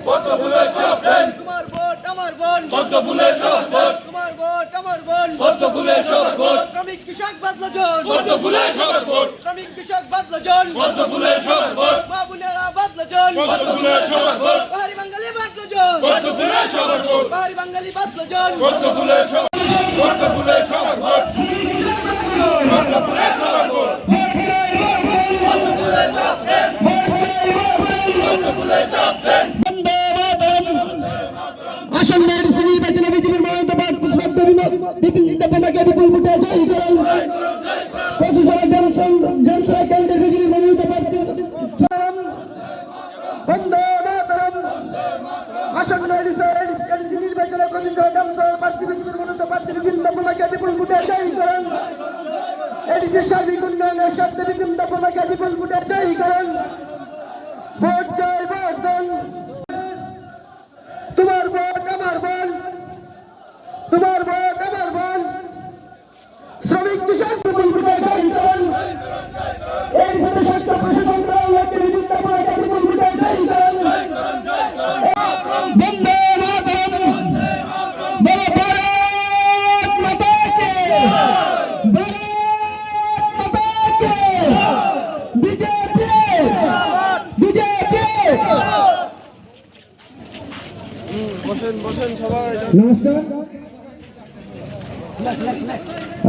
পদ্ম ফুলের শপথ, তোমার ভোট আমার ভোট, পদ্ম ফুলের শপথ, তোমার ভোট আমার ভোট, পদ্ম ফুলের শপথ, শ্রমিক কৃষক বাদলা জন, পদ্ম ফুলের শপথ, শ্রমিক কৃষক বাদলা জন, পদ্ম ফুলের শপথ, মা বোনেরা বাদলা জন, পদ্ম ফুলের শপথ, পাহাড়ি বাঙালি বাদলা জন, পদ্ম ফুলের শপথ, পাহাড়ি বাঙালি বাদলা জন, পদ্ম ফুলের শপথ, পদ্ম ফুলের শপথ, পদ্ম ফুলের শপথ, পদ্ম ফুলের শপথ, পদ্ম ফুলের শপথ। আসন্ন এডিসি নির্বাচনে বিজেপির মনোনীত প্রার্থী শব্দ বিপিন দেবনাকে বিপুল ভোটে জয়ী করেন। প্রতিষ্ঠা জনসভা কেন্দ্রের বিজেপির মনোনীত প্রার্থী বন্দে মাতরম। আসন্ন এডিসি নির্বাচনে প্রতিষ্ঠা জনসভা প্রার্থী বিজেপির মনোনীত প্রার্থী বিপিন দেবনাকে বিপুল ভোটে জয়ী করেন। এডিসির সার্বিক উন্নয়নের শব্দে বিপিন দেবনাকে বিপুল ভোটে জয়ী করেন। ভোট জয় ভোট দেন, তোমার ভোট আমার ভোট, তোমার ভোট আমার ভোট, শ্রমিক কৃষক বিপুল ভোটে জয়ী করেন। এই সাথে স্বাস্থ্য প্রশাসন লক্ষ্যে বিপুল ভোটে বিপুল ভোটে জয়ী করেন। বন্দে মাতরম, বলো ভারত মাতা কি, ভারত মাতা কি, বিজেপি বিজেপি। নমস্কার।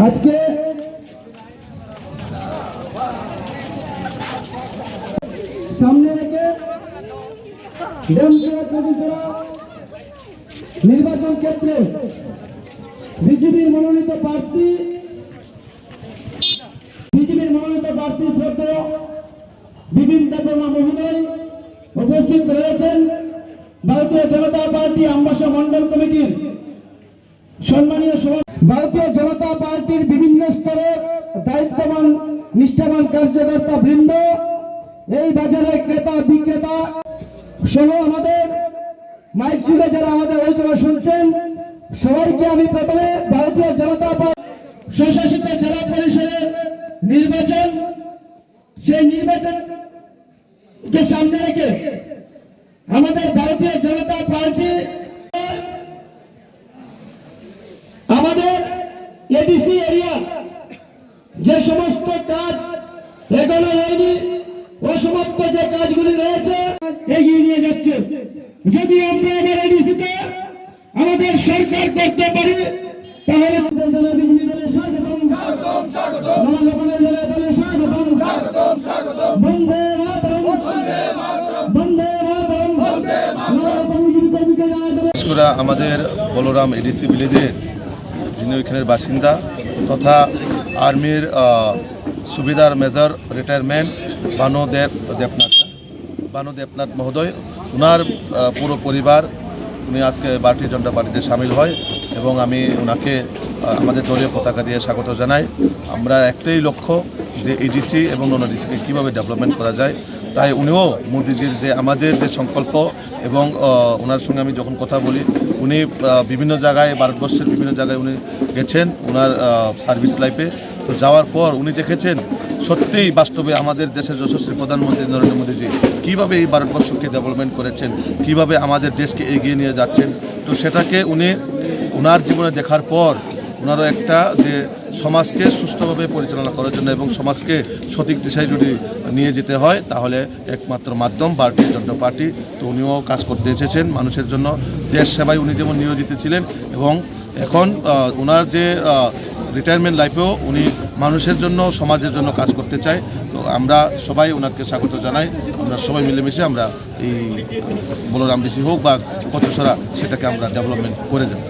আজকে সামনে রেখে নির্বাচন ক্ষেত্রে বিজেপির মনোনীত প্রার্থী শ্রদ্ধেয় বিপিন দেববর্মা মহোদয় উপস্থিত রয়েছেন। ভারতীয় জনতা পার্টি আমবাসা মন্ডল কমিটির সম্মানীয় ভারতীয় জনতা পার্টির বিভিন্ন স্তরে দায়িত্ববান নিষ্ঠাবান কার্যকর্তা বৃন্দ, এই বাজারের ক্রেতা বিক্রেতা সহ আমাদের মাইক জুড়ে যারা আমাদের আলোচনা শুনছেন, সবাইকে আমি প্রথমে ভারতীয় জনতা পার্টি স্বশাসিত জেলা পরিষদের নির্বাচন, সেই নির্বাচনকে সামনে রেখে আমাদের ভারতীয় জনতা পার্টি আমাদের এডিসি এরিয়া যে সমস্ত কাজ এগোনো হয়নি, অসমাপ্ত যে কাজগুলি রয়েছে এগিয়ে নিয়ে যাচ্ছে। যদি আমরা আমার এডিসিতে আমাদের সরকার করতে পারি তাহলে বন্দে মাতরম, বন্দে মাতরম, আমাদের বলরাম এডিসি ভিলেজের যিনি ওইখানের বাসিন্দা তথা আর্মির সুবিধার মেজর রিটায়ারমেন্ট বানু দেবনাথ মহোদয়, ওনার পুরো পরিবার উনি আজকে ভারতীয় জনতা পার্টিতে সামিল হয় এবং আমি ওনাকে আমাদের দলীয় পতাকা দিয়ে স্বাগত জানাই। আমরা একটাই লক্ষ্য যে এডিসি এবং নন এডিসিকে কীভাবে ডেভেলপমেন্ট করা যায়, তাই উনিও মোদিজির যে আমাদের যে সংকল্প এবং ওনার সঙ্গে আমি যখন কথা বলি, উনি বিভিন্ন জায়গায় ভারতবর্ষের বিভিন্ন জায়গায় উনি গেছেন ওনার সার্ভিস লাইফে। তো যাওয়ার পর উনি দেখেছেন সত্যিই বাস্তবে আমাদের দেশের যশস্বী প্রধানমন্ত্রী নরেন্দ্র মোদীজি কীভাবে এই ভারতবর্ষকে ডেভেলপমেন্ট করেছেন, কিভাবে আমাদের দেশকে এগিয়ে নিয়ে যাচ্ছেন। তো সেটাকে উনি ওনার জীবনে দেখার পর ওনারও একটা যে সমাজকে সুষ্ঠুভাবে পরিচালনা করার জন্য এবং সমাজকে সঠিক দিশায় যদি নিয়ে যেতে হয় তাহলে একমাত্র মাধ্যম ভারতীয় জনতা পার্টি। তো উনিও কাজ করতে এসেছেন মানুষের জন্য, দেশ সেবায় উনি যেমন নিয়োজিত ছিলেন এবং এখন ওনার যে রিটায়ারমেন্ট লাইফেও উনি মানুষের জন্য সমাজের জন্য কাজ করতে চায়। তো আমরা সবাই ওনাকে স্বাগত জানাই। আমরা সবাই মিলেমিশে আমরা এই বলরাম ডিসি হোক বা কতসরা সেটাকে আমরা ডেভেলপমেন্ট করে যাব।